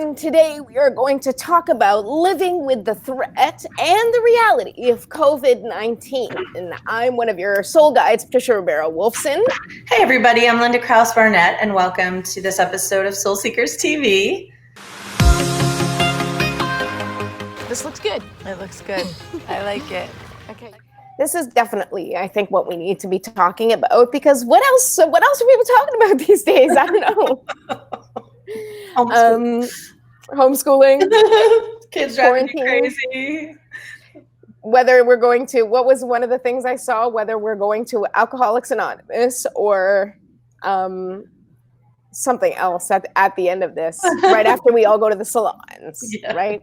and today we are going to talk about living with the threat and the reality of COVID-19. And I'm one of your soul guides, Patricia Ribeiro-Wolfson. Hey everybody, I'm Linda Krause-Barnett, and welcome to this episode of Soul Seekers TV. This looks good. It looks good. I like it. Okay. This is definitely, I think, what we need to be talking about, because what else are people talking about these days? I don't know. Homeschooling. Kids driving you crazy. Whether we're going to, what was one of the things I saw, whether we're going to Alcoholics Anonymous or something else at the end of this, right after we all go to the salons, right?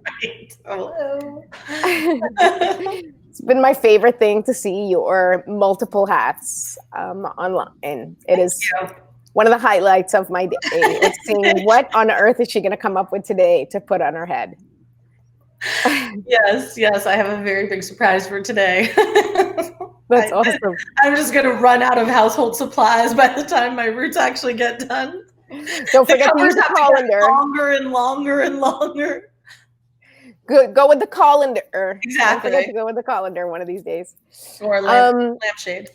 Hello. It's been my favorite thing to see your multiple hats online. It is one of the highlights of my day. It's seeing what on earth is she going to come up with today to put on her head. Yes, I have a very big surprise for today. That's awesome. I'm just going to run out of household supplies by the time my roots actually get done. Don't forget to use the colander. Longer and longer and longer. Good. Go with the colander. Exactly. Don't forget to go with the colander one of these days. Or a lampshade.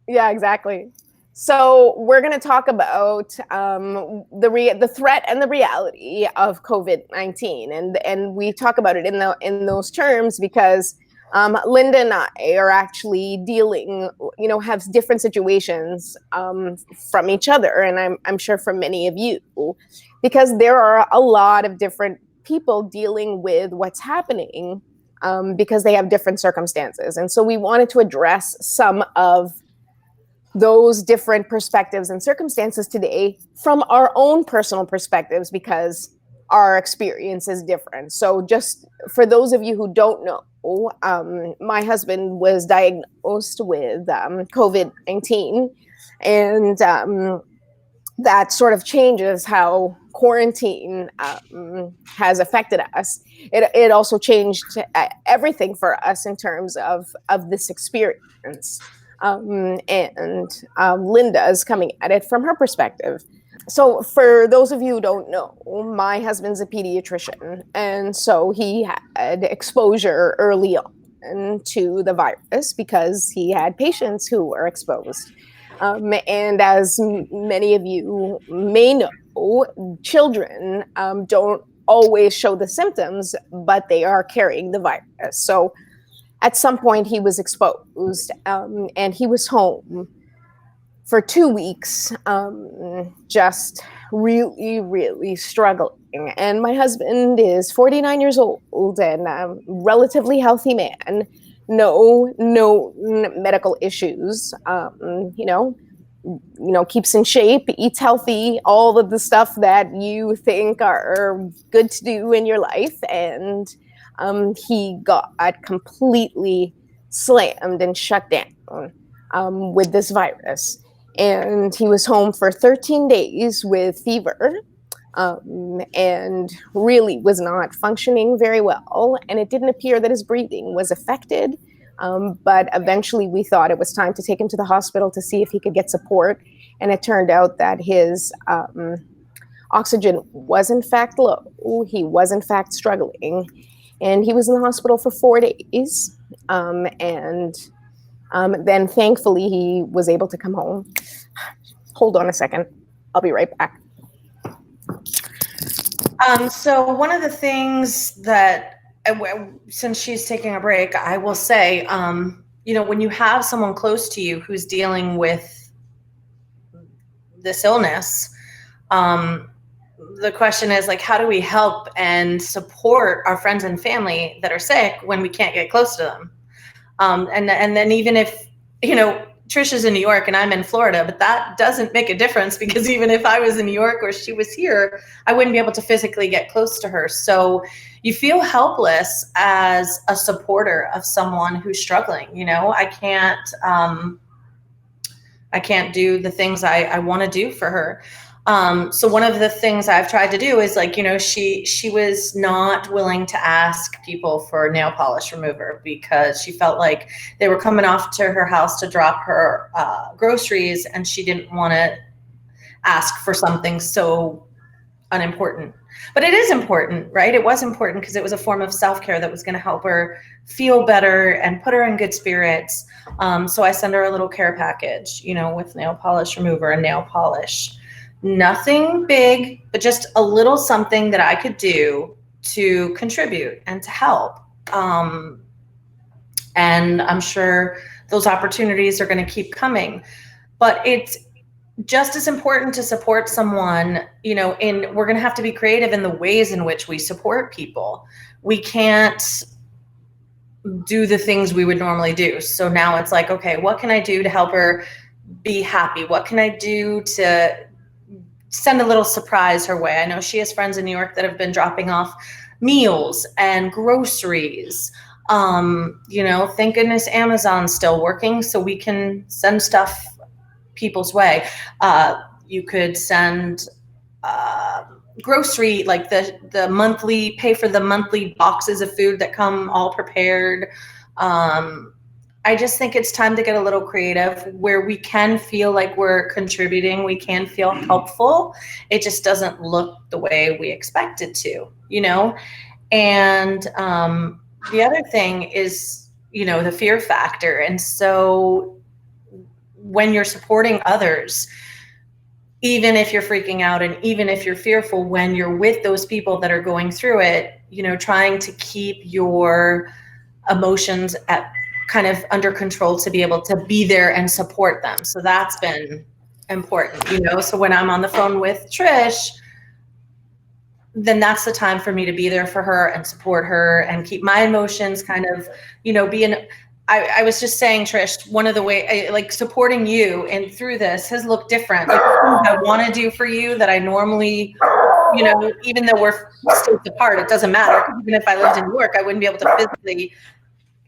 Yeah, exactly. So we're going to talk about the threat and the reality of COVID-19, and we talk about it in those terms because Linda and I are actually dealing, have different situations from each other, and I'm sure from many of you, because there are a lot of different people dealing with what's happening because they have different circumstances. And so we wanted to address some of those different perspectives and circumstances today from our own personal perspectives, because our experience is different. So just for those of you who don't know, my husband was diagnosed with COVID-19, and that sort of changes how quarantine has affected us. It also changed everything for us in terms of this experience. And Linda is coming at it from her perspective. So for those of you who don't know, my husband's a pediatrician, and so he had exposure early on to the virus because he had patients who were exposed. And as many of you may know, children don't always show the symptoms, but they are carrying the virus. So at some point he was exposed, and he was home for 2 weeks, just really, really struggling. And my husband is 49 years old and a relatively healthy man. No medical issues, keeps in shape, eats healthy, all of the stuff that you think are good to do in your life. And he got completely slammed and shut down with this virus. And he was home for 13 days with fever, and really was not functioning very well. And it didn't appear that his breathing was affected. But eventually we thought it was time to take him to the hospital to see if he could get support. And it turned out that his oxygen was in fact low. He was in fact struggling. And he was in the hospital for 4 days. Then thankfully he was able to come home. Hold on a second. I'll be right back. So one of the things that, since she's taking a break, I will say, when you have someone close to you who's dealing with this illness, the question is, like, how do we help and support our friends and family that are sick when we can't get close to them? And then even if, Trisha's in New York and I'm in Florida, but that doesn't make a difference, because even if I was in New York or she was here, I wouldn't be able to physically get close to her. So you feel helpless as a supporter of someone who's struggling. I can't do the things I want to do for her. So one of the things I've tried to do is, she was not willing to ask people for nail polish remover because she felt like they were coming off to her house to drop her groceries, and she didn't want to ask for something so unimportant. But it is important, right? It was important because it was a form of self-care that was going to help her feel better and put her in good spirits. So I send her a little care package, with nail polish remover and nail polish. Nothing big, but just a little something that I could do to contribute and to help. And I'm sure those opportunities are going to keep coming. But it's just as important to support someone, we're going to have to be creative in the ways in which we support people. We can't do the things we would normally do. So now it's like, okay, what can I do to help her be happy? What can I do to send a little surprise her way? I know she has friends in New York that have been dropping off meals and groceries. Thank goodness Amazon's still working so we can send stuff people's way. You could send grocery, like the monthly, pay for the monthly boxes of food that come all prepared. I just think it's time to get a little creative where we can feel like we're contributing. We can feel helpful. It just doesn't look the way we expect it to, And the other thing is, the fear factor. And so when you're supporting others, even if you're freaking out and even if you're fearful, when you're with those people that are going through it, trying to keep your emotions at kind of under control to be able to be there and support them. So that's been important, So when I'm on the phone with Trish, then that's the time for me to be there for her and support her and keep my emotions kind of, being. I was just saying, Trish, one of the way, like supporting you and through this has looked different. Like the things I want to do for you that I normally, even though we're states apart, it doesn't matter. Even if I lived in New York, I wouldn't be able to physically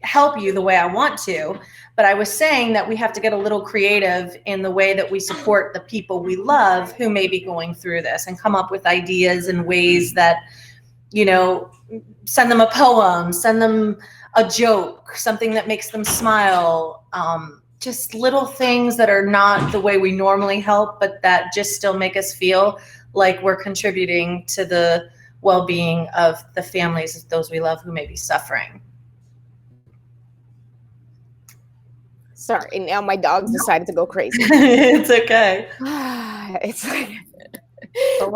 help you the way I want to. But I was saying that we have to get a little creative in the way that we support the people we love who may be going through this and come up with ideas and ways that, send them a poem, send them a joke, something that makes them smile, just little things that are not the way we normally help, but that just still make us feel like we're contributing to the well-being of the families of those we love who may be suffering. Sorry, now my dogs decided to go crazy. It's okay. It's like,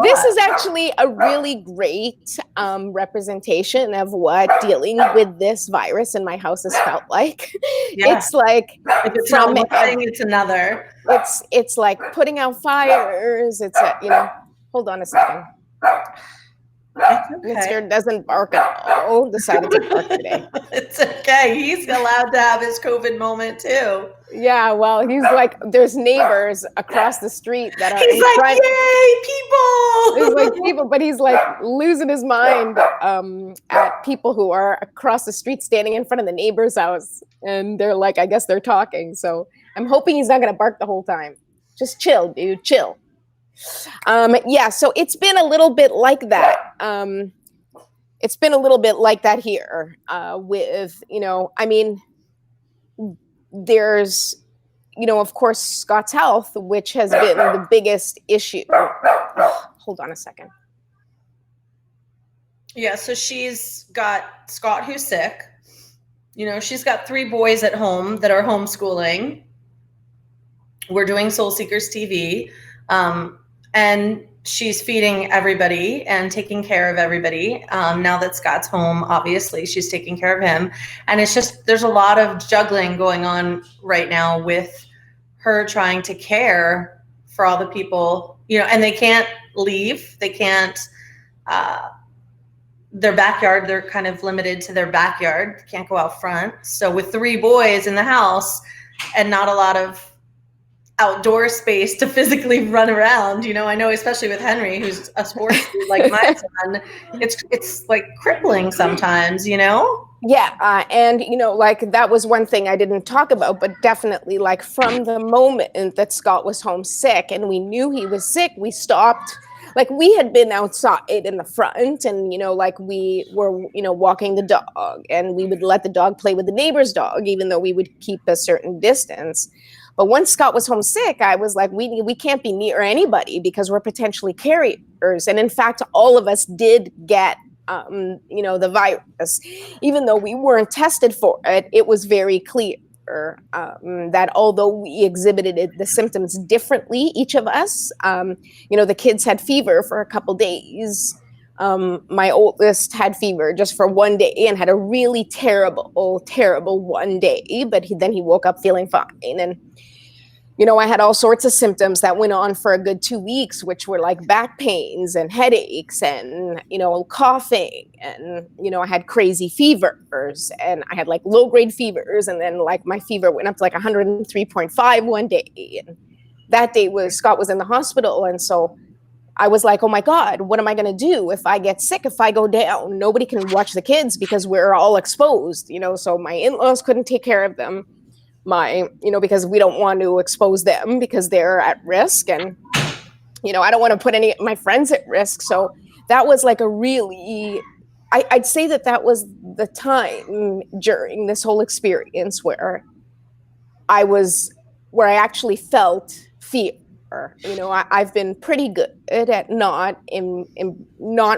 this is actually a really great representation of what dealing with this virus in my house has felt like. Yeah. It's like, if it's not one thing, it's another. It's like putting out fires. It's hold on a second. Okay. Mr. doesn't bark at all. Decided to bark today. It's okay. He's allowed to have his COVID moment too. Yeah, well, he's like, there's neighbors across the street that are he's like, yay, people! He's like people, but he's like losing his mind at people who are across the street standing in front of the neighbor's house. And they're like, I guess they're talking. So I'm hoping he's not going to bark the whole time. Just chill, dude, chill. So it's been a little bit like that. It's been a little bit like that here with, there's, of course, Scott's health, which has been the biggest issue. Hold on a second. Yeah, so she's got Scott who's sick. She's got 3 boys at home that are homeschooling. We're doing Soul Seekers TV. And she's feeding everybody and taking care of everybody. Now that Scott's home, obviously, she's taking care of him. And it's just, there's a lot of juggling going on right now with her trying to care for all the people, and they can't leave. They can't, their backyard, they're kind of limited to their backyard. Can't go out front. So with 3 boys in the house and not a lot of outdoor space to physically run around, I know, especially with Henry, who's a sports dude like my son, it's like crippling sometimes, Yeah, and like that was one thing I didn't talk about, but definitely like from the moment that Scott was homesick and we knew he was sick, we stopped. Like we had been outside in the front and, like we were, walking the dog and we would let the dog play with the neighbor's dog, even though we would keep a certain distance. But once Scott was homesick, I was like, we can't be near anybody because we're potentially carriers. And in fact, all of us did get the virus. Even though we weren't tested for it, it was very clear that although we exhibited the symptoms differently, each of us, the kids had fever for a couple days. My oldest had fever just for one day and had a really terrible one day, but then he woke up feeling fine. And I had all sorts of symptoms that went on for a good 2 weeks, which were like back pains and headaches and, coughing. And, I had crazy fevers and I had like low grade fevers. And then like my fever went up to like 103.5 one day. And that day Scott was in the hospital. And so I was like, oh my God, what am I going to do if I get sick, if I go down? Nobody can watch the kids because we're all exposed, so my in-laws couldn't take care of them. Because we don't want to expose them because they're at risk. And, I don't want to put any of my friends at risk. So that was like a really, I'd say that was the time during this whole experience where I actually felt fear. I've been pretty good at not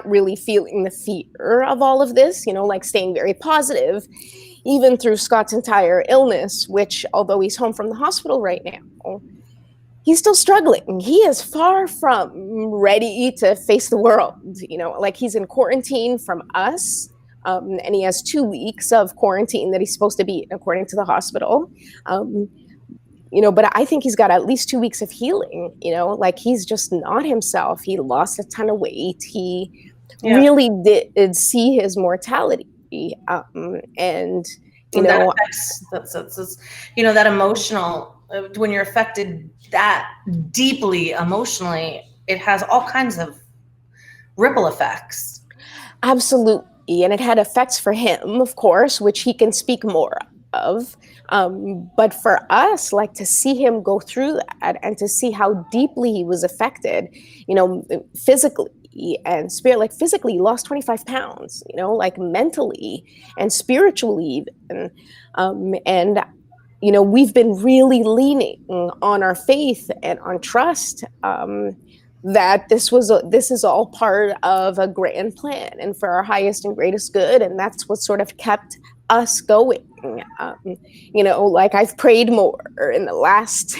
really feeling the fear of all of this, like staying very positive, even through Scott's entire illness, which although he's home from the hospital right now, he's still struggling. He is far from ready to face the world, like he's in quarantine from us. And he has 2 weeks of quarantine that he's supposed to be in, according to the hospital. But I think he's got at least 2 weeks of healing, like he's just not himself. He lost a ton of weight. He really did see his mortality. And that affects, that's that emotional, when you're affected that deeply emotionally, it has all kinds of ripple effects. Absolutely. And it had effects for him, of course, which he can speak more of. But for us, like to see him go through that and to see how deeply he was affected, physically and spirit, like physically he lost 25 pounds, like mentally and spiritually even. And we've been really leaning on our faith and on trust, that this is all part of a grand plan and for our highest and greatest good. And that's what sort of kept us going. Like I've prayed more in the last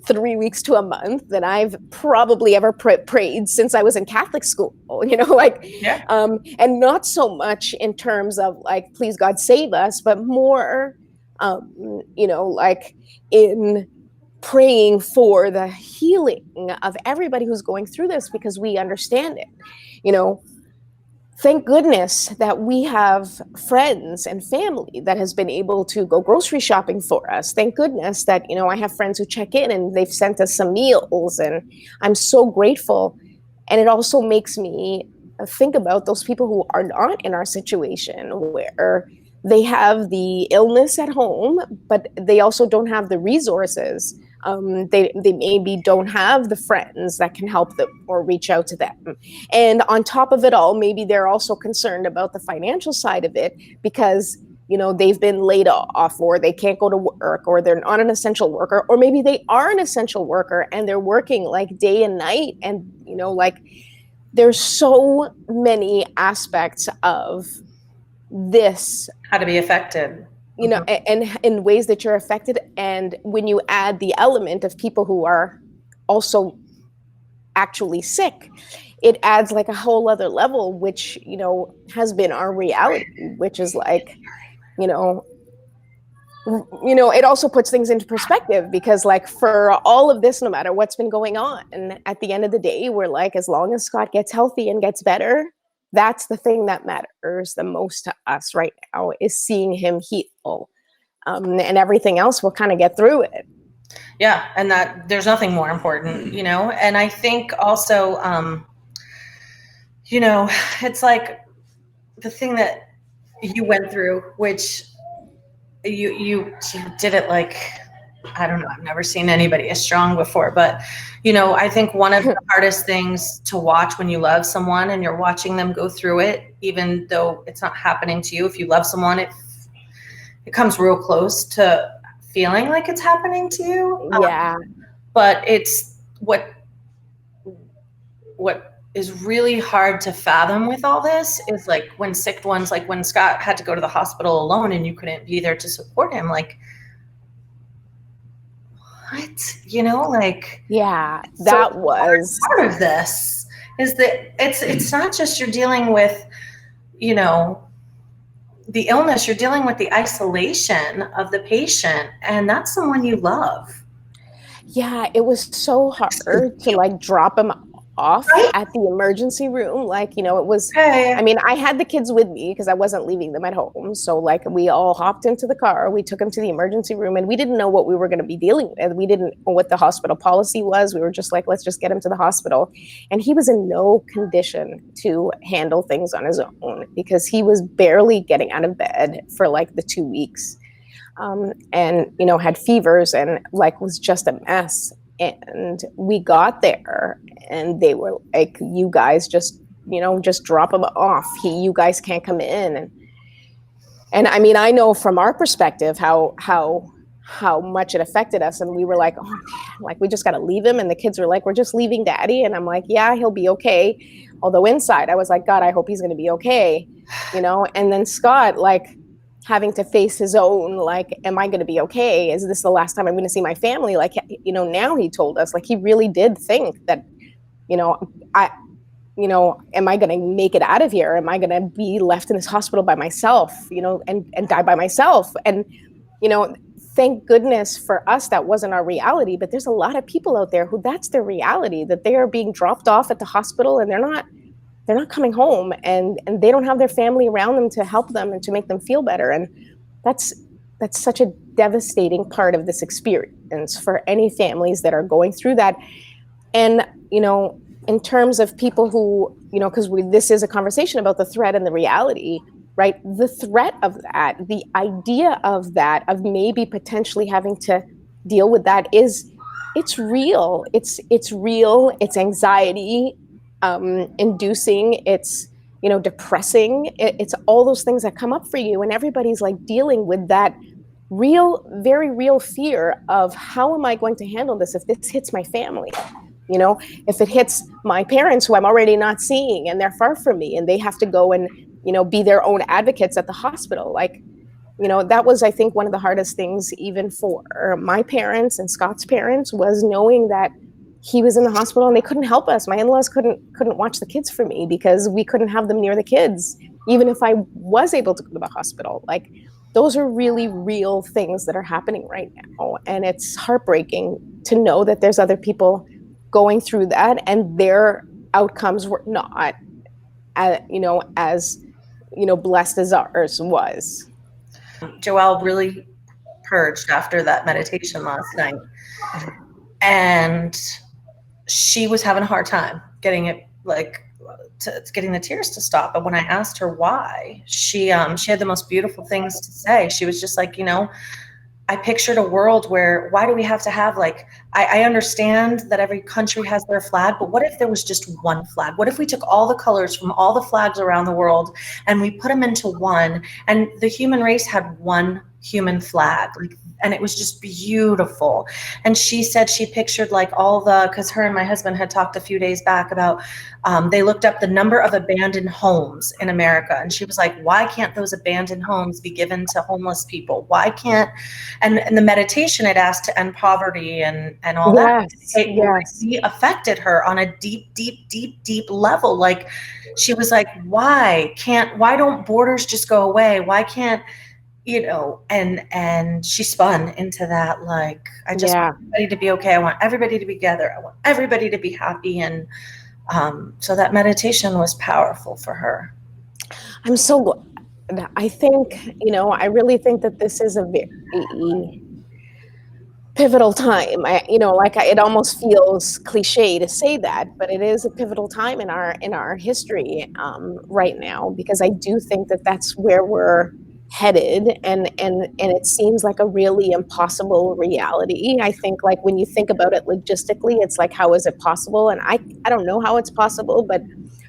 3 weeks to a month than I've probably ever prayed since I was in Catholic school, and not so much in terms of like, please God save us, but more, like in praying for the healing of everybody who's going through this, because we understand it. Thank goodness that we have friends and family that has been able to go grocery shopping for us. Thank goodness that, I have friends who check in and they've sent us some meals, and I'm so grateful. And it also makes me think about those people who are not in our situation, where they have the illness at home, but they also don't have the resources. They maybe don't have the friends that can help them or reach out to them. And on top of it all, maybe they're also concerned about the financial side of it because, they've been laid off, or they can't go to work, or they're not an essential worker, or maybe they are an essential worker and they're working like day and night. And, like there's so many aspects of this. How to be affected. And in ways that you're affected. And when you add the element of people who are also actually sick, it adds like a whole other level, which, has been our reality, which is like, it also puts things into perspective, because like for all of this, no matter what's been going on, and at the end of the day, we're like, as long as Scott gets healthy and gets better, that's the thing that matters the most to us right now, is seeing him heal. And everything else will kind of get through it. Yeah. And that there's nothing more important, and I think also, it's like the thing that you went through, which you did it like, I don't know, I've never seen anybody as strong before, but I think one of the hardest things to watch when you love someone and you're watching them go through it, even though it's not happening to you, if you love someone, it comes real close to feeling like it's happening to you. Yeah. But it's what is really hard to fathom with all this is like when sick ones, like when Scott had to go to the hospital alone and you couldn't be there to support him, like, what? You know, like, yeah, that so was part of this is that it's not just you're dealing with, you know, the illness, you're dealing with the isolation of the patient, and that's someone you love. Yeah, it was so hard to like drop him off at the emergency room. Like, you know, it was, I mean, I had the kids with me because I wasn't leaving them at home. So like we all hopped into the car, we took him to the emergency room, and we didn't know what we were going to be dealing with. We didn't know what the hospital policy was. We were just like, let's just get him to the hospital. And he was in no condition to handle things on his own because he was barely getting out of bed for like the 2 weeks. And, you know, had fevers and like was just a mess. And we got there and they were like, you guys just, you know, just drop him off. You guys can't come in. And I mean, I know from our perspective how much it affected us. And we were like, oh man, like we just got to leave him. And the kids were like, we're just leaving daddy. And I'm like, yeah, he'll be okay. Although inside I was like, God, I hope he's going to be okay. You know? And then Scott, like, having to face his own, like, am I going to be okay? Is this the last time I'm going to see my family? Like, you know, now he told us, like, he really did think that, you know, am I going to make it out of here? Am I going to be left in this hospital by myself, you know, and die by myself? And, you know, thank goodness for us, that wasn't our reality, but there's a lot of people out there who that's their reality, that they are being dropped off at the hospital and they're not coming home and they don't have their family around them to help them and to make them feel better. And that's such a devastating part of this experience for any families that are going through that. And, you know, in terms of people who, you know, because this is a conversation about the threat and the reality, right? The threat of that, the idea of that, of maybe potentially having to deal with that it's real. It's real. It's anxiety inducing, it's, you know, depressing, it's all those things that come up for you, and everybody's like dealing with that real, very real fear of how am I going to handle this if this hits my family, you know, if it hits my parents who I'm already not seeing and they're far from me and they have to go and, you know, be their own advocates at the hospital. Like, you know, that was, I think, one of the hardest things even for my parents and Scott's parents, was knowing that he was in the hospital and they couldn't help us. My in-laws couldn't watch the kids for me because we couldn't have them near the kids, even if I was able to go to the hospital. Like, those are really real things that are happening right now. And it's heartbreaking to know that there's other people going through that and their outcomes were not, you know, as, you know, blessed as ours was. Joelle really purged after that meditation last night. And she was having a hard time getting it, like, getting the tears to stop. But when I asked her why, she had the most beautiful things to say. She was just like, you know, I pictured a world where, why do we have to have, like, I understand that every country has their flag, but what if there was just one flag? What if we took all the colors from all the flags around the world and we put them into one, and the human race had one human flag, like, and it was just beautiful. And she said she pictured like all the, because her and my husband had talked a few days back about, they looked up the number of abandoned homes in America. And she was like, why can't those abandoned homes be given to homeless people? Why can't, and the meditation had asked to end poverty and all that. It really affected her on a deep, deep, deep, deep level. Like, she was like, why don't borders just go away? Why can't, you know, and she spun into that, like, I just want everybody to be okay. I want everybody to be together. I want everybody to be happy. And so that meditation was powerful for her. I'm so glad. I think, you know, I really think that this is a very pivotal time. It almost feels cliche to say that, but it is a pivotal time in our history right now, because I do think that that's where we're headed, and it seems like a really impossible reality. I think, like, when you think about it logistically, it's like, how is it possible? And I don't know how it's possible, but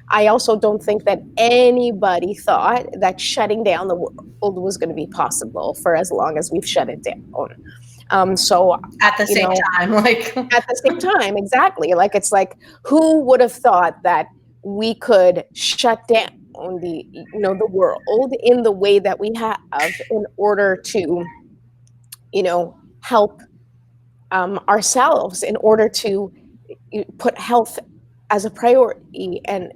I also don't think that anybody thought that shutting down the world was going to be possible for as long as we've shut it down. So, At the same time, like at the same time, exactly. Like, it's like, who would have thought that we could shut down the world in the way that we have in order to, help ourselves, in order to put health as a priority, and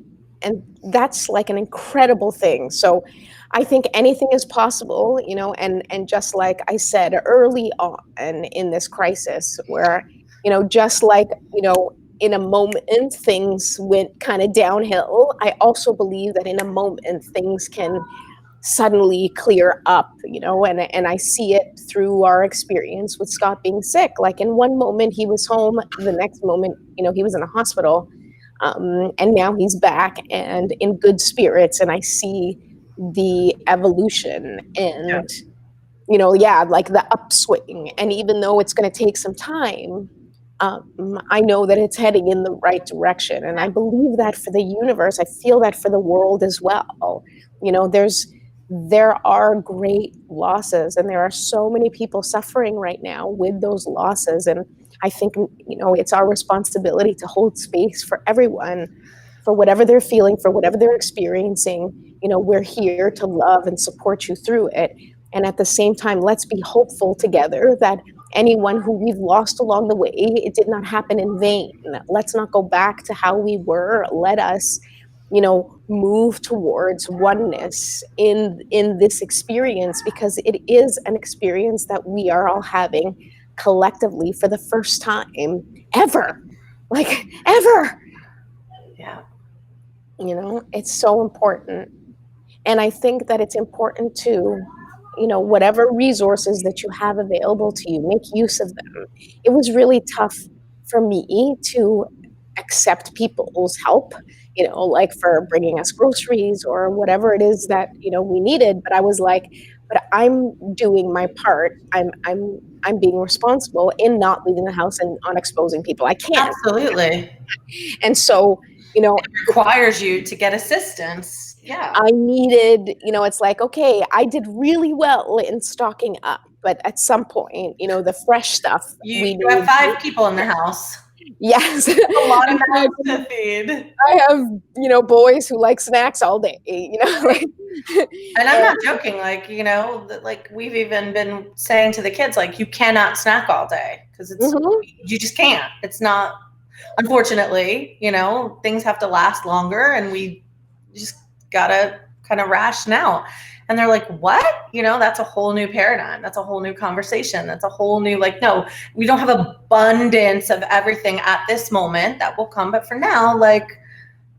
that's like an incredible thing. So I think anything is possible, and just like I said early on in this crisis, where just like in a moment things went kind of downhill, I also believe that in a moment things can suddenly clear up, and I see it through our experience with Scott being sick. Like, in one moment he was home, the next moment, he was in a hospital, and now he's back and in good spirits, and I see the evolution, and yeah, like the upswing. And even though it's going to take some time, I know that it's heading in the right direction, and I believe that for the universe. I feel that for the world as well. There are great losses, and there are so many people suffering right now with those losses, and I think it's our responsibility to hold space for everyone, for whatever they're feeling, for whatever they're experiencing. We're here to love and support you through it, and at the same time, let's be hopeful together that anyone who we've lost along the way, it did not happen in vain. Let's not go back to how we were. Let us move towards oneness in this experience, because it is an experience that we are all having collectively for the first time ever, like ever. yeah. It's so important. And I think that it's important to, whatever resources that you have available to you, make use of them. It was really tough for me to accept people's help, like for bringing us groceries or whatever it is that, we needed. But I was like, but I'm doing my part. I'm being responsible in not leaving the house and on exposing people. I can't. Absolutely. And so, It requires you to get assistance. Yeah. I needed, it's like, okay, I did really well in stocking up, but at some point, the fresh stuff You have 5 people in the house. Yes. A lot of mouths to feed. I have, boys who like snacks all day, like, And I'm not joking, like, like we've even been saying to the kids, like, you cannot snack all day, because you just can't. It's not, unfortunately, things have to last longer, and we just gotta kind of ration out. And they're like, what? That's a whole new paradigm. That's a whole new conversation. That's a whole new, like, no, we don't have abundance of everything at this moment. That will come, but for now, like,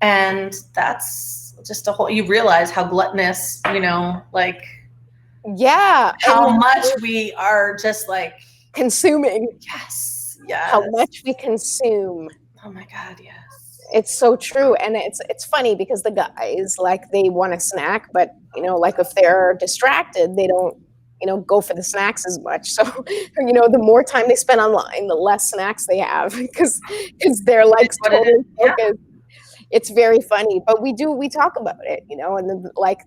and that's just you realize how gluttonous, like, yeah, how much we are just like consuming. Yes. How much we consume. Oh my God, yes. It's so true. And it's funny because the guys, like, they want a snack, but like, if they're distracted, they don't go for the snacks as much. So the more time they spend online, the less snacks they have, because they're like totally focused. Yeah. It's very funny, but we talk about it, and then, like,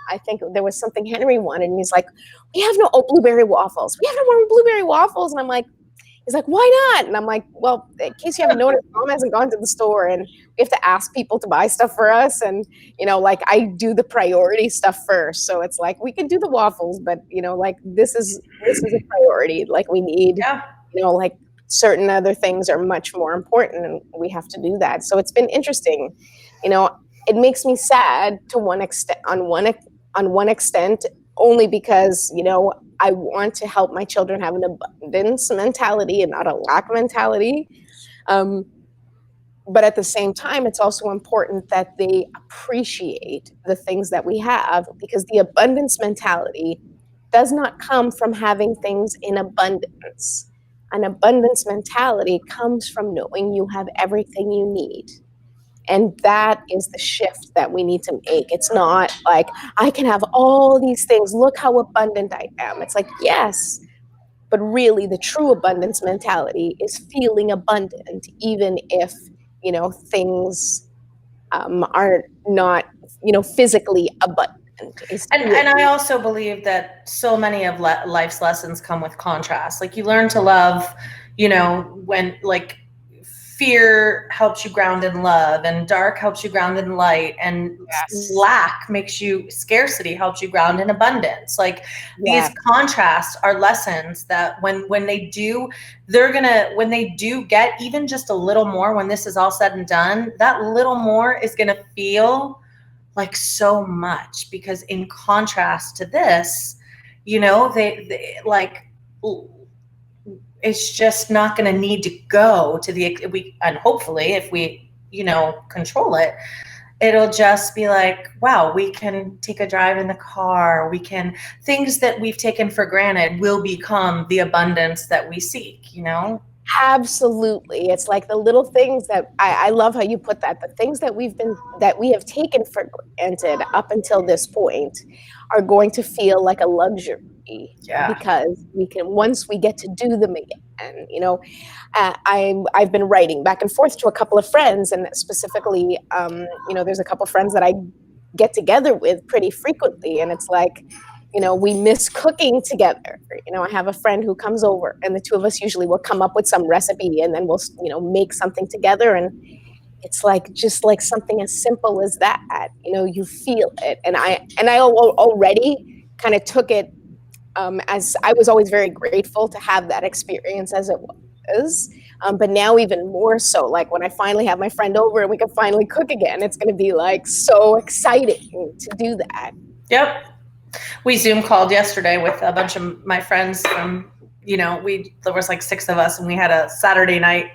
I think there was something Henry wanted, and he's like, we have no blueberry waffles. We have no more blueberry waffles. And I'm like, he's like, why not? And I'm like, well, in case you haven't noticed, Mom hasn't gone to the store, and we have to ask people to buy stuff for us. And, like, I do the priority stuff first. So it's like, we can do the waffles, but, like, this is a priority. Like, we need, like, certain other things are much more important, and we have to do that. So it's been interesting. It makes me sad to one extent, on one extent, only because, I want to help my children have an abundance mentality and not a lack mentality. But at the same time, it's also important that they appreciate the things that we have, because the abundance mentality does not come from having things in abundance. An abundance mentality comes from knowing you have everything you need. And that is the shift that we need to make. It's not like, I can have all these things. Look how abundant I am. It's like, yes, but really the true abundance mentality is feeling abundant, even if, things are not, physically abundant. is And I also believe that so many of life's lessons come with contrast. Like you learn to love, when like fear helps you ground in love, and dark helps you ground in light, and scarcity helps you ground in abundance. Like these contrasts are lessons that when they do get even just a little more, when this is all said and done, that little more is going to feel like so much, because in contrast to this, they like, it's just not going to need to go to and hopefully if we, control it, it'll just be like, wow, we can take a drive in the car. Things that we've taken for granted will become the abundance that we seek, Absolutely. It's like the little things that I love how you put that. The things that we have taken for granted up until this point are going to feel like a luxury, because we can, once we get to do them again, I've been writing back and forth to a couple of friends, and specifically, there's a couple of friends that I get together with pretty frequently, and it's like, we miss cooking together. I have a friend who comes over, and the two of us usually will come up with some recipe, and then we'll, make something together. And it's like, just like something as simple as that, you feel it. And I already kind of took it, as I was always very grateful to have that experience as it was. But now even more so, like when I finally have my friend over and we can finally cook again, it's going to be like so exciting to do that. Yep. We Zoom called yesterday with a bunch of my friends from, there was like 6 of us, and we had a Saturday night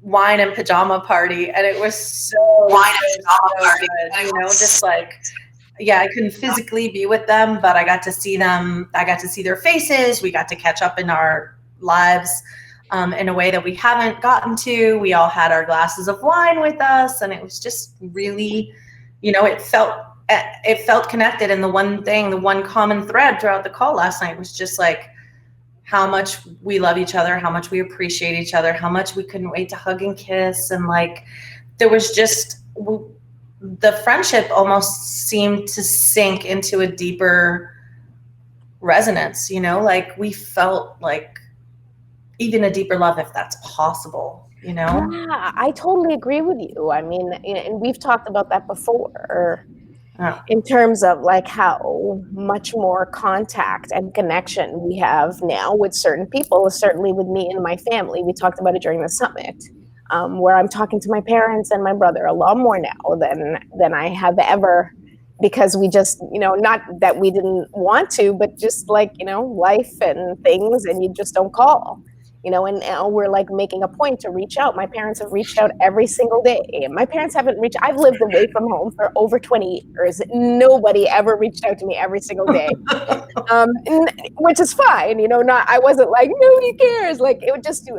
wine and pajama party, and it was so good, just like, I couldn't physically be with them, but I got to see them. I got to see their faces. We got to catch up in our lives in a way that we haven't gotten to. We all had our glasses of wine with us, and it was just really, it felt connected. And the one common thread throughout the call last night was just like how much we love each other, how much we appreciate each other, how much we couldn't wait to hug and kiss. And like, there was just, the friendship almost seemed to sink into a deeper resonance, like we felt like even a deeper love, if that's possible, Yeah, I totally agree with you. I mean, and we've talked about that before. In terms of like how much more contact and connection we have now with certain people, certainly with me and my family. We talked about it during the summit, where I'm talking to my parents and my brother a lot more now than I have ever, because we just, not that we didn't want to, but just like, life and things, and you just don't call. And now we're like making a point to reach out. My parents have reached out every single day. My parents haven't reached, I've lived away from home for over 20 years. Nobody ever reached out to me every single day, which is fine. I wasn't like, nobody cares. Like it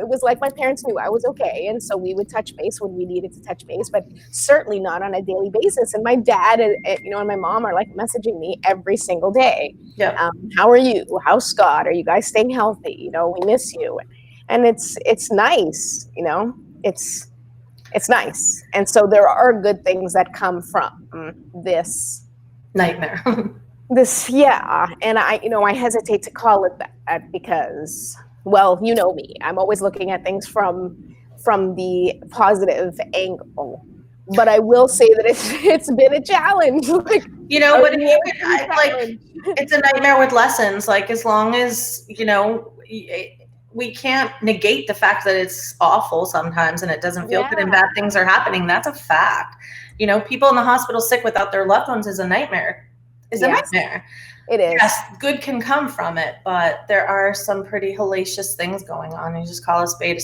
was like my parents knew I was okay. And so we would touch base when we needed to touch base, but certainly not on a daily basis. And my dad and my mom are like messaging me every single day. Yeah. How are you? How's Scott? Are you guys staying healthy? We miss you. And it's nice, it's nice. And so there are good things that come from this nightmare. And I hesitate to call it that because, well, me, I'm always looking at things from the positive angle. But I will say that it's been a challenge. Like, but it's a nightmare with lessons. Like as long as, we can't negate the fact that it's awful sometimes and it doesn't feel good and bad things are happening. That's a fact. People in the hospital sick without their loved ones is a nightmare. Nightmare. It is. Yes, good can come from it, but there are some pretty hellacious things going on. You just call a spade,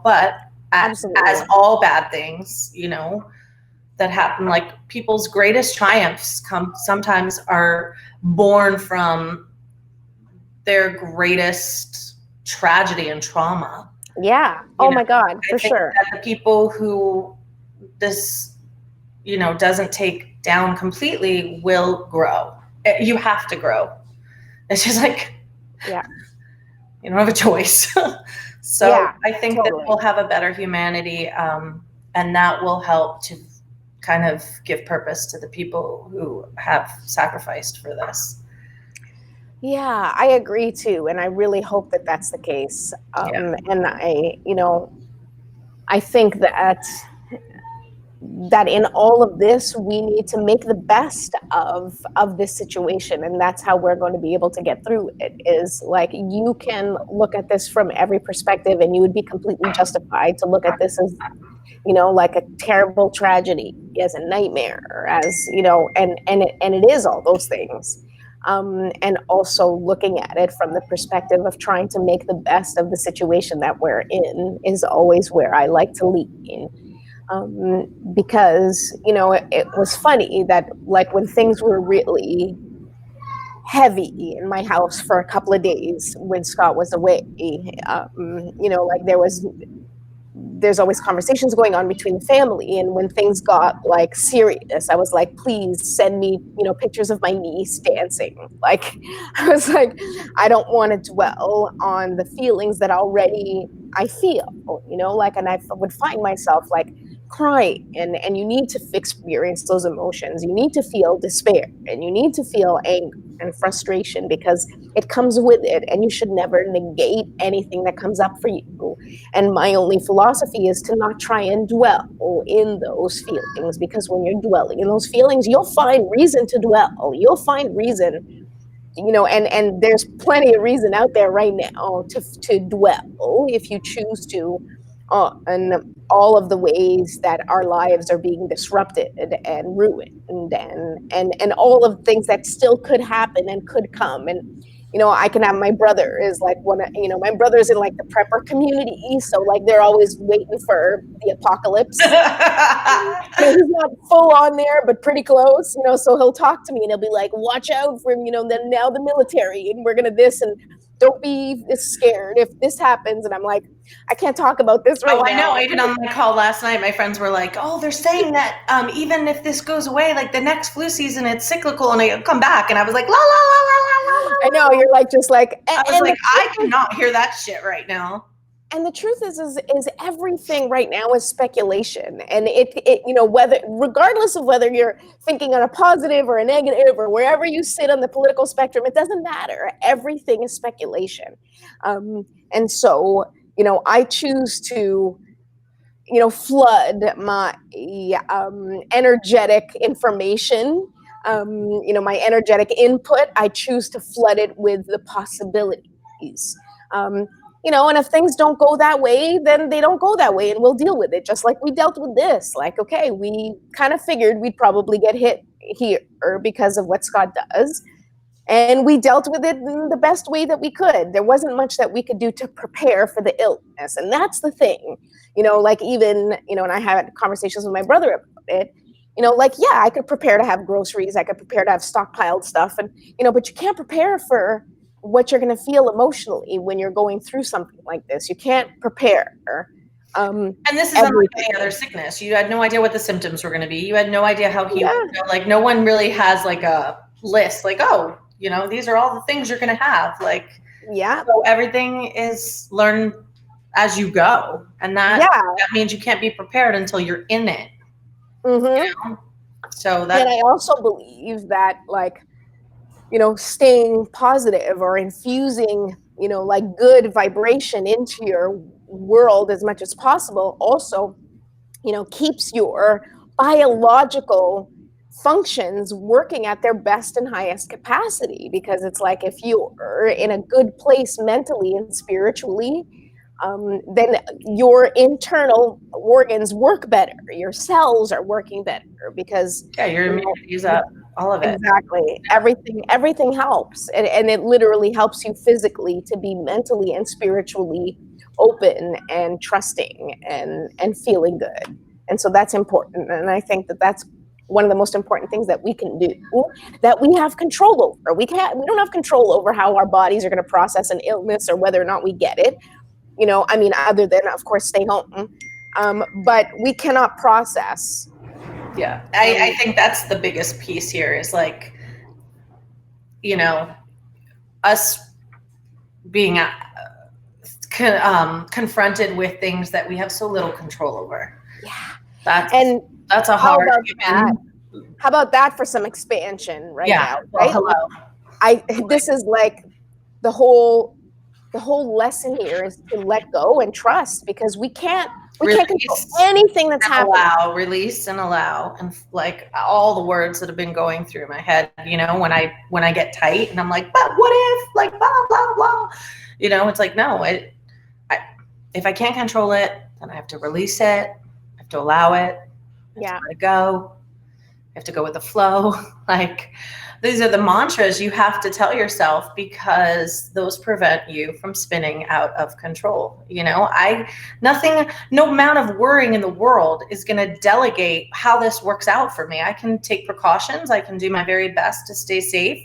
but as all bad things, that happen, like people's greatest triumphs sometimes are born from their greatest tragedy and trauma. Yeah. My God, for sure. That the people who this, doesn't take down completely will grow. You have to grow. It's just like, you don't have a choice. So I think that we'll have a better humanity, and that will help to kind of give purpose to the people who have sacrificed for this. Yeah, I agree too. And I really hope that that's the case. And I think that in all of this, we need to make the best of this situation, and that's how we're going to be able to get through it. Is like, you can look at this from every perspective, and you would be completely justified to look at this as, like a terrible tragedy, as a nightmare, as and it is all those things. And also looking at it from the perspective of trying to make the best of the situation that we're in is always where I like to lean. Because it was funny that, like, when things were really heavy in my house for a couple of days when Scott was away, like there's always conversations going on between the family, and when things got like serious, I was like, please send me pictures of my niece dancing. Like, I was like, I don't want to dwell on the feelings that already I feel, and I would find myself like crying, and you need to experience those emotions. You need to feel despair, and you need to feel anger and frustration, because it comes with it, and you should never negate anything that comes up for you. And my only philosophy is to not try and dwell in those feelings, because when you're dwelling in those feelings, you'll find reason to dwell. You'll find reason, and there's plenty of reason out there right now to dwell if you choose to, and all of the ways that our lives are being disrupted and ruined, and all of the things that still could happen and could come. And I can have, my brother is like my brother's in like the prepper community, so like they're always waiting for the apocalypse. He's not full on there, but pretty close, so he'll talk to me and he'll be like, watch out for then now the military, and we're gonna this, and don't be scared if this happens. And I'm like, I can't talk about this right now. I know. Even on my call last night, my friends were like, oh, they're saying that even if this goes away, like the next flu season, it's cyclical and it'll come back. And I was like, la, la, la, la, la, la. I know, you're like, just like, I was like, I cannot hear that shit right now. And the truth is everything right now is speculation. And it regardless of whether you're thinking on a positive or a negative or wherever you sit on the political spectrum, it doesn't matter. Everything is speculation. And so, I choose to, flood my energetic information, my energetic input. I choose to flood it with the possibilities. And if things don't go that way, then they don't go that way, and we'll deal with it, just like we dealt with this. Like, okay, we kind of figured we'd probably get hit here because of what Scott does, and we dealt with it in the best way that we could. There wasn't much that we could do to prepare for the illness, and that's the thing. Like, even, and I had conversations with my brother about it, like, yeah, I could prepare to have groceries, I could prepare to have stockpiled stuff, and, but you can't prepare for what you're going to feel emotionally when you're going through something like this. You can't prepare. And this is unlike any other sickness. You had no idea what the symptoms were going to be. You had no idea how he would feel. Like, no one really has like a list, like, oh, these are all the things you're going to have. Like, so everything is learned as you go. And that means you can't be prepared until you're in it. Mm-hmm. So that. And I also believe that, like, staying positive or infusing, like good vibration into your world as much as possible also, keeps your biological functions working at their best and highest capacity. Because it's like, if you're in a good place mentally and spiritually, then your internal organs work better. Your cells are working better because your immunity is up. All of it. Exactly. Everything helps. And it literally helps you physically to be mentally and spiritually open and trusting and feeling good. And so that's important. And I think that that's one of the most important things that we can do, that we have control over. We don't have control over how our bodies are going to process an illness or whether or not we get it. Other than, of course, stay home. But we cannot process. Yeah, I think that's the biggest piece here is like, us being confronted with things that we have so little control over. Yeah. That's a how hard about human. that? How about that for some expansion right now, Well, right? hello. This is like the whole lesson here is to let go and trust, because we can't control anything that's happening. Release and allow, and like all the words that have been going through my head, you know, when I get tight and I'm like, but what if, like, blah blah blah, you know, it's like, no, if I can't control it, then I have to release it, I have to allow it, I have to let it go, I have to go with the flow. Like, these are the mantras you have to tell yourself, because those prevent you from spinning out of control. You know, no amount of worrying in the world is going to delegate how this works out for me. I can take precautions. I can do my very best to stay safe,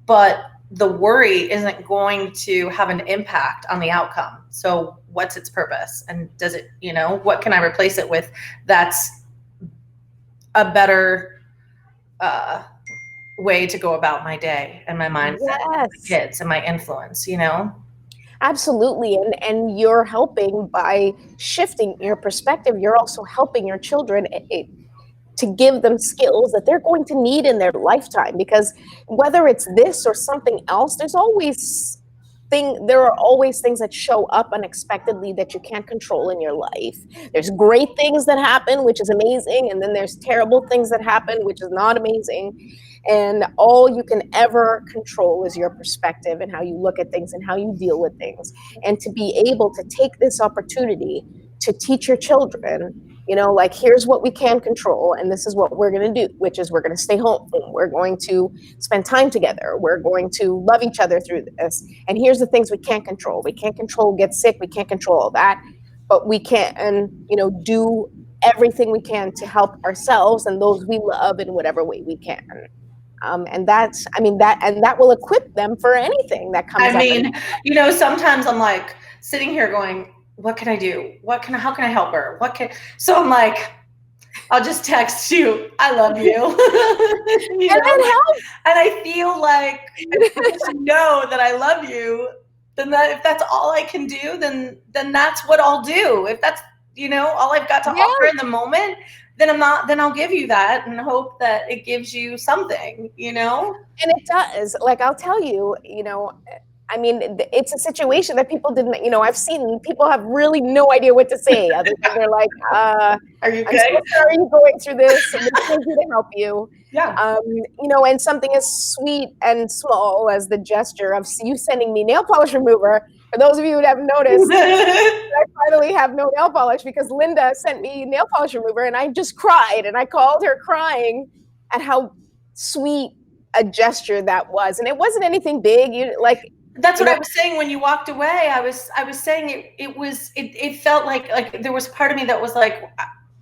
but the worry isn't going to have an impact on the outcome. So what's its purpose? And does it, you know, what can I replace it with that's a better way to go about my day and my mindset, and my kids and my influence, you know? Absolutely. And you're helping by shifting your perspective. You're also helping your children to give them skills that they're going to need in their lifetime, because whether it's this or something else, there are always things that show up unexpectedly that you can't control in your life. There's great things that happen, which is amazing, and then there's terrible things that happen, which is not amazing. And all you can ever control is your perspective and how you look at things and how you deal with things. And to be able to take this opportunity to teach your children, you know, like, here's what we can control, and this is what we're going to do, which is we're going to stay home. We're going to spend time together. We're going to love each other through this. And here's the things we can't control. We can't control get sick. We can't control all that. But we can, and, you know, do everything we can to help ourselves and those we love in whatever way we can. And that will equip them for anything that comes up. I mean, you know, sometimes I'm like sitting here going, what can I do? How can I help her? So I'm like, I'll just text you, I love you. You know? And I feel like, if you know that I love you, then if that's all I can do, then that's what I'll do. If that's, you know, all I've got to offer in the moment, then I'll give you that and hope that it gives you something, you know? And it does. Like, I'll tell you, you know, I mean, it's a situation that people didn't, you know, I've seen people have really no idea what to say. They're like, are you okay? I'm so sorry you're going through this, and we're here to help you. Yeah. You know, and something as sweet and small as the gesture of you sending me nail polish remover. For those of you who haven't noticed, I finally have no nail polish because Linda sent me nail polish remover, and I just cried, and I called her crying at how sweet a gesture that was. And it wasn't anything big. That's what I was saying when you walked away. I was saying it felt like there was part of me that was like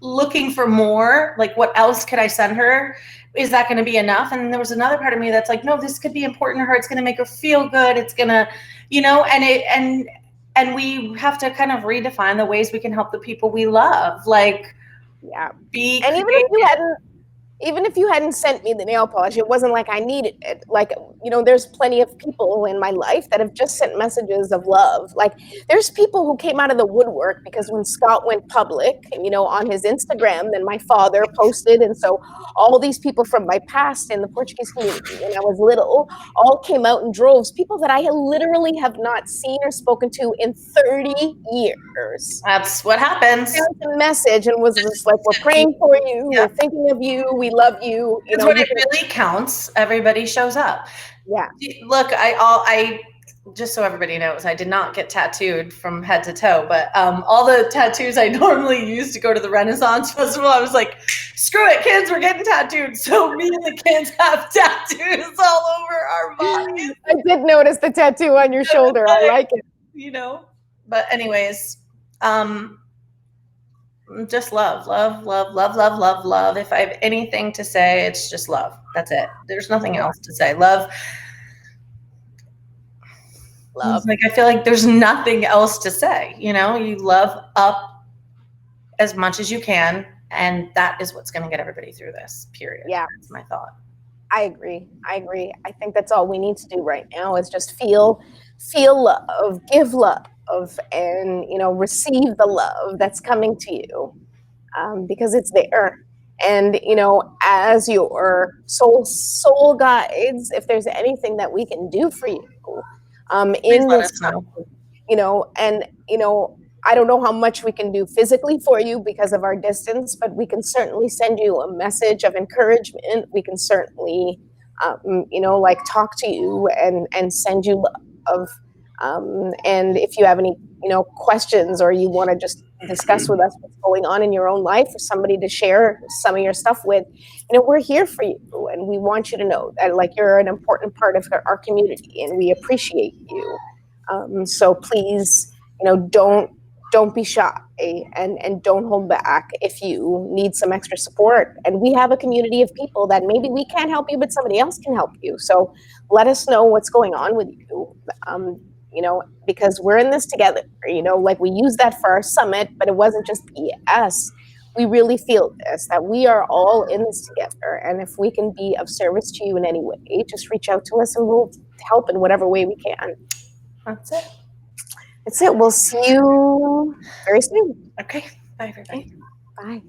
looking for more, like, what else could I send her? Is that going to be enough? And there was another part of me that's like, no, this could be important to her. It's going to make her feel good. It's going to, you know, and we have to kind of redefine the ways we can help the people we love. Like, be and even if you hadn't sent me the nail polish, it wasn't like I needed it. Like, you know, there's plenty of people in my life that have just sent messages of love. Like, there's people who came out of the woodwork because when Scott went public, you know, on his Instagram, then my father posted. And so all these people from my past in the Portuguese community when I was little all came out in droves, people that I literally have not seen or spoken to in 30 years. That's what happens. Sent a message and was just like, we're praying for you, we're thinking of you, we love you. That's when it really counts. Everybody shows up. Yeah. Look, I just so everybody knows, I did not get tattooed from head to toe, but all the tattoos I normally use to go to the Renaissance Festival, I was like, screw it, kids, we're getting tattooed. So me and the kids have tattoos all over our bodies. I did notice the tattoo on your shoulder. I like it. You know, but anyways, just love. If I have anything to say, it's just love. That's it. There's nothing else to say. Love. Like, I feel like there's nothing else to say. You know, you love up as much as you can, and that is what's going to get everybody through this period. Yeah. That's my thought. I agree. I think that's all we need to do right now is just feel love, give love, and, you know, receive the love that's coming to you. because it's there. And as your soul guides, if there's anything that we can do for you in let this us know. and I don't know how much we can do physically for you because of our distance, but we can certainly send you a message of encouragement. We can certainly like talk to you and send you love. And if you have any questions, or you want to just discuss with us what's going on in your own life, or somebody to share some of your stuff with, we're here for you, and we want you to know that like you're an important part of our community, and we appreciate you. So please, don't be shy, and don't hold back if you need some extra support. And we have a community of people that maybe we can't help you, but somebody else can help you. So let us know what's going on with you. Because we're in this together. Like we used that for our summit, but it wasn't just BS. We really feel this, that we are all in this together. And if we can be of service to you in any way, just reach out to us and we'll help in whatever way we can. That's it. That's it. We'll see you very soon. Okay. Bye, everybody. Bye.